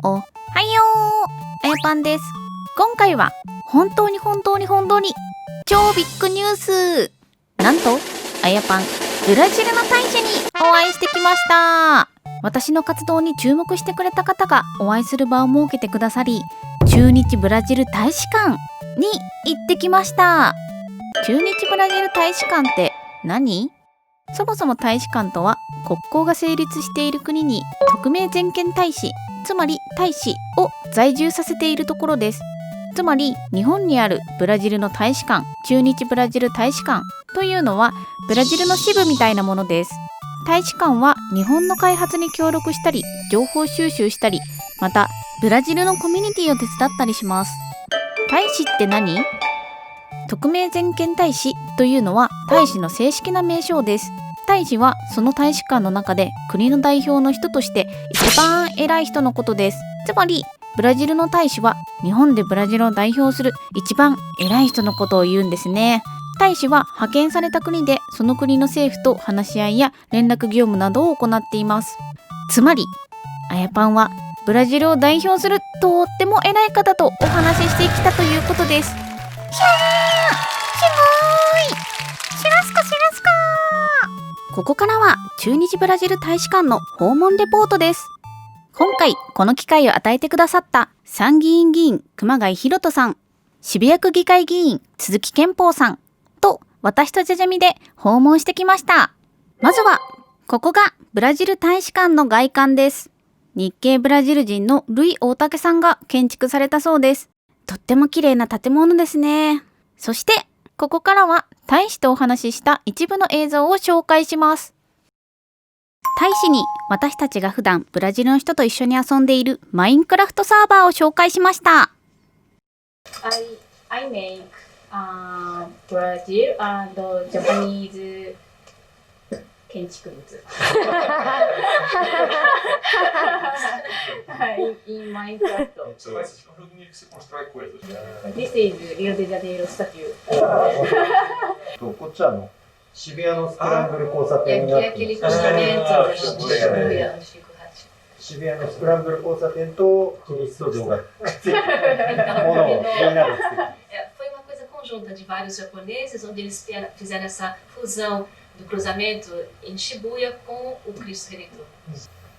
おはよう、あやぱんです。今回は本当に超ビッグニュース。なんとあやぱん、ブラジルの大使にお会いしてきました。私の活動に注目してくれた方がお会いする場を設けてくださり、駐日ブラジル大使館に行ってきました。駐日ブラジル大使館って何？そもそも大使館とは国交が成立している国に特命全権大使、つまり大使を在住させているところです。つまり日本にあるブラジルの大使館、駐日ブラジル大使館というのはブラジルの支部みたいなものです。大使館は日本の開発に協力したり、情報収集したり、またブラジルのコミュニティを手伝ったりします。大使って何？特命全権大使というのは大使の正式な名称です。大使はその大使館の中で国の代表の人として一番偉い人のことです。つまりブラジルの大使は日本でブラジルを代表する一番偉い人のことを言うんですね。大使は派遣された国でその国の政府と話し合いや連絡業務などを行っています。つまりあやぱんはブラジルを代表するとっても偉い方とお話ししてきたということです。すごーい、シュラスカ。ここからは駐日ブラジル大使館の訪問レポートです。今回この機会を与えてくださった参議院議員熊谷博人さん、渋谷区議会議員鈴木健宝さんと私とじゃじゃみで訪問してきました。まずはここがブラジル大使館の外観です。日系ブラジル人のルイ大竹さんが建築されたそうです。とっても綺麗な建物ですね。そしてここからは大使とお話しした一部の映像を紹介します。大使に私たちが普段ブラジルの人と一緒に遊んでいるマインクラフトサーバーを紹介しました。I make Brazil and Japanese 建築物。in Minecraft. This is Rio de Janeiro statue. こっちは渋谷のスクランブル交差点になって渋谷のスクランブル交差点とキリスト像がくっついてるものをみんなで作って。Foi uma coisa conjunta de vários japoneses, onde eles fizeram essa fusão do cruzamento em Shibuya com o Cristo Redentor.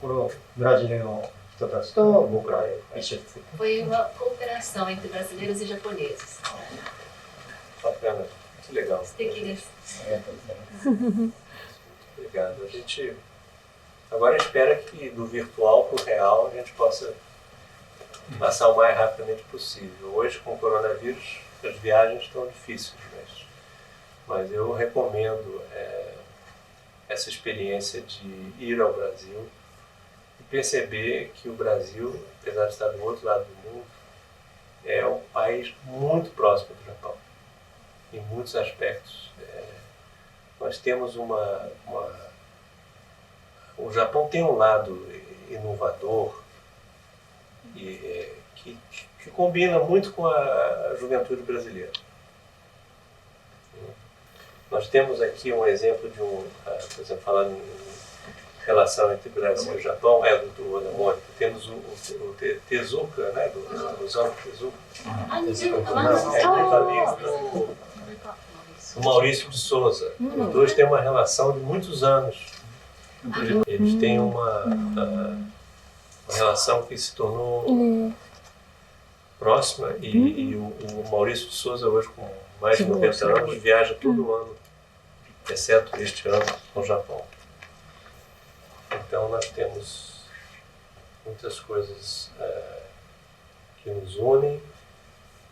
これをブラジルの人たちと僕らで一緒に作って。Foi uma cooperação entre brasileiros e japoneses. Bacana, muito legal. Obrigado. A gente agora espera que do virtual para o real a gente possa passar o mais rapidamente possível. Hoje, com o coronavírus, as viagens estão difíceis, mas eu recomendo essa experiência de ir ao Brasil e perceber que o Brasil, apesar de estar do outro lado do mundo, é um país muito próximo do Japão, em muitos aspectos. Nós temos o Japão tem um lado inovador e que combina muito com a juventude brasileira. Nós temos aqui um exemplo de por exemplo, falando em relação entre Brasil e Japão, do Oda Mônica, temos o Tezuka, né, do Osamu Tezuka. O Maurício de Souza. Os dois têm uma relação de muitos anos. Eles têm uma relação que se tornou próxima e o Maurício de Souza hoje com mais de 90 anos viaja todo ano, exceto este ano, ao Japão. Então nós temos muitas coisas que nos unem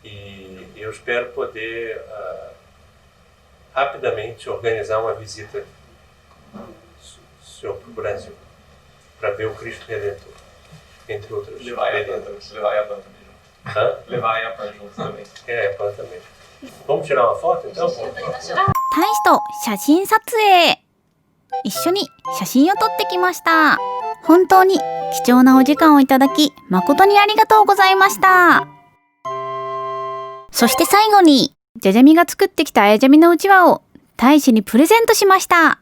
e eu espero poder rapidamente organizar uma visita para o Brasil para ver o Cristo Redentor, entre outras. Levar a Yapan também junto. Hã? Levar a Yapan junto também. Yapan também. Vamos tirar uma foto então? 大使と写真撮影、一緒に写真を撮ってきました。本当に貴重なお時間をいただき誠にありがとうございました。そして最後にじゃじゃみが作ってきたあやじゃみのうちわを大使にプレゼントしました。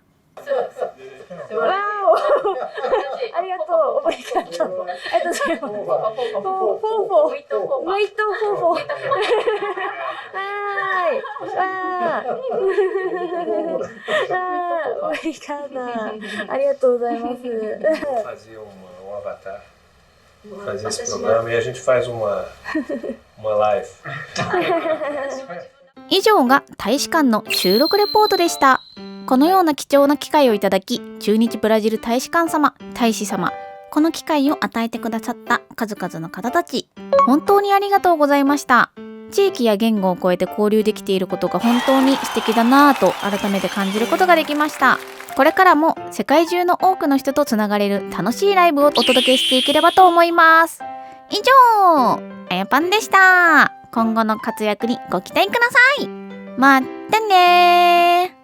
Wow! ありがとう。覚え方。ありがとうございます。フォーフォー。Muito fofo. ムイトフォーフォー。はーい。わー。覚え方。ありがとうございます。 Fazer um avatar, fazer esse programa e a gente faz uma live. 以上が大使館の収録レポートでした。このような貴重な機会をいただき、駐日ブラジル大使館様、大使様、この機会を与えてくださった数々の方たち、本当にありがとうございました。地域や言語を超えて交流できていることが本当に素敵だなぁと改めて感じることができました。これからも世界中の多くの人とつながれる楽しいライブをお届けしていければと思います。以上、あやぱんでした。今後の活躍にご期待ください。またねー。